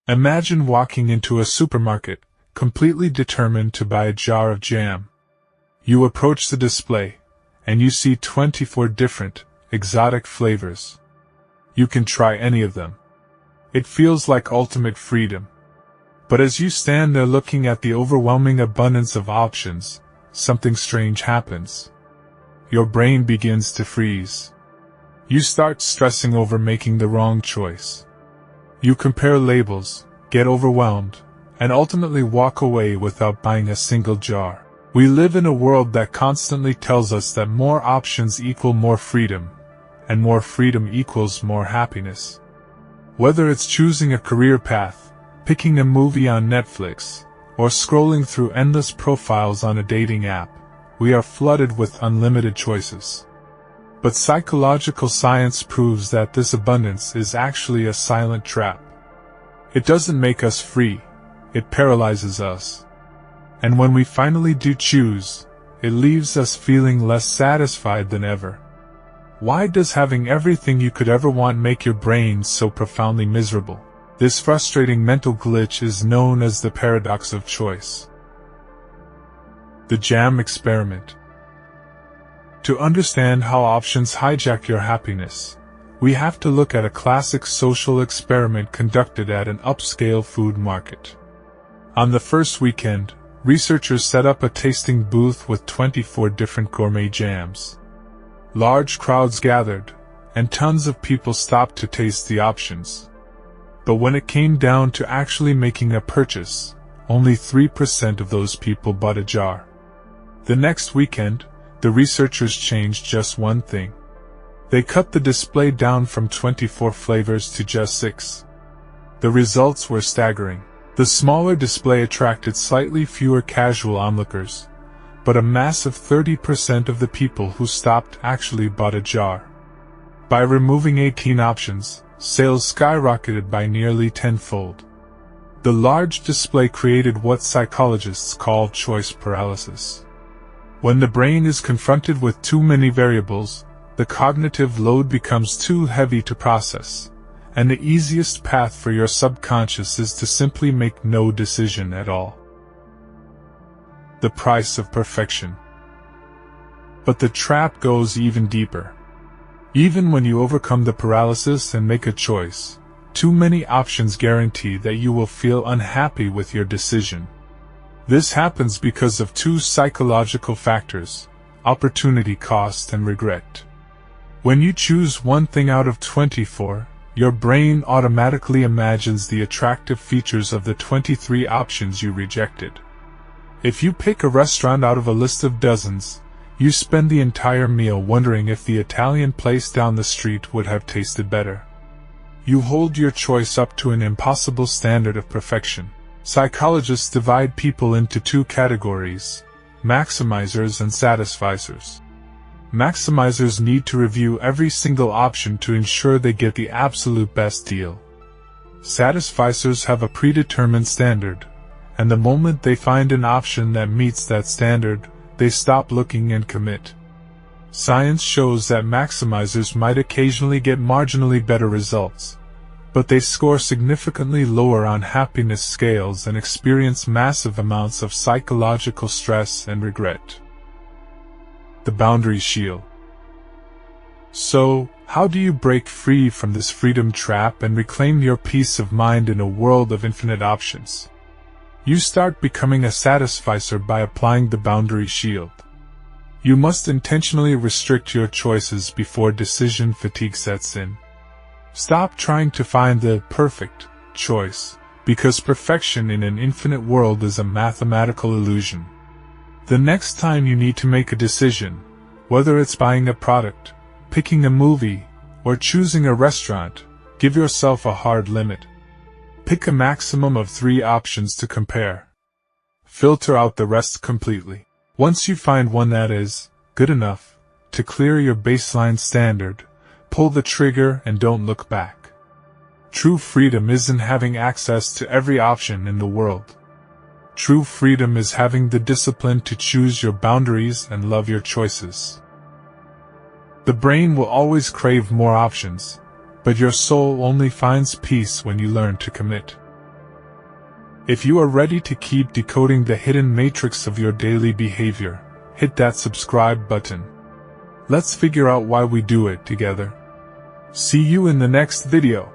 Imagine walking into a supermarket, completely determined to buy a jar of jam. You approach the display, and you see 24 different, exotic flavors. You can try any of them. It feels like ultimate freedom. But as you stand there looking at the overwhelming abundance of options, something strange happens. Your brain begins to freeze. You start stressing over making the wrong choice. You compare labels, get overwhelmed, and ultimately walk away without buying a single jar. We live in a world that constantly tells us that more options equal more freedom, and more freedom equals more happiness. Whether it's choosing a career path, picking a movie on Netflix, or scrolling through endless profiles on a dating app, we are flooded with unlimited choices. But psychological science proves that this abundance is actually a silent trap. It doesn't make us free, it paralyzes us. And when we finally do choose, it leaves us feeling less satisfied than ever. Why does having everything you could ever want make your brain so profoundly miserable? This frustrating mental glitch is known as the paradox of choice. The jam experiment. To understand how options hijack your happiness, we have to look at a classic social experiment conducted at an upscale food market. On the first weekend, researchers set up a tasting booth with 24 different gourmet jams. Large crowds gathered, and tons of people stopped to taste the options. But when it came down to actually making a purchase, only 3% of those people bought a jar. The next weekend, the researchers changed just one thing. They cut the display down from 24 flavors to just 6. The results were staggering. The smaller display attracted slightly fewer casual onlookers, but a massive 30% of the people who stopped actually bought a jar. By removing 18 options, sales skyrocketed by nearly tenfold. The large display created what psychologists call choice paralysis. When the brain is confronted with too many variables, the cognitive load becomes too heavy to process, and the easiest path for your subconscious is to simply make no decision at all. The price of perfection. But the trap goes even deeper. Even when you overcome the paralysis and make a choice, too many options guarantee that you will feel unhappy with your decision. This happens because of two psychological factors: opportunity cost and regret. When you choose one thing out of 24, your brain automatically imagines the attractive features of the 23 options you rejected. If you pick a restaurant out of a list of dozens, you spend the entire meal wondering if the Italian place down the street would have tasted better. You hold your choice up to an impossible standard of perfection. Psychologists divide people into two categories: maximizers and satisficers. Maximizers need to review every single option to ensure they get the absolute best deal. Satisficers have a predetermined standard, and the moment they find an option that meets that standard, they stop looking and commit. Science shows that maximizers might occasionally get marginally better results, but they score significantly lower on happiness scales and experience massive amounts of psychological stress and regret. The boundary shield. So, how do you break free from this freedom trap and reclaim your peace of mind in a world of infinite options? You start becoming a satisficer by applying the boundary shield. You must intentionally restrict your choices before decision fatigue sets in. Stop trying to find the perfect choice, because perfection in an infinite world is a mathematical illusion. The next time you need to make a decision, whether it's buying a product, picking a movie, or choosing a restaurant, give yourself a hard limit. Pick a maximum of 3 options to compare. Filter out the rest completely. Once you find one that is good enough to clear your baseline standard, pull the trigger and don't look back. True freedom isn't having access to every option in the world. True freedom is having the discipline to choose your boundaries and love your choices. The brain will always crave more options, but your soul only finds peace when you learn to commit. If you are ready to keep decoding the hidden matrix of your daily behavior, hit that subscribe button. Let's figure out why we do it together. See you in the next video.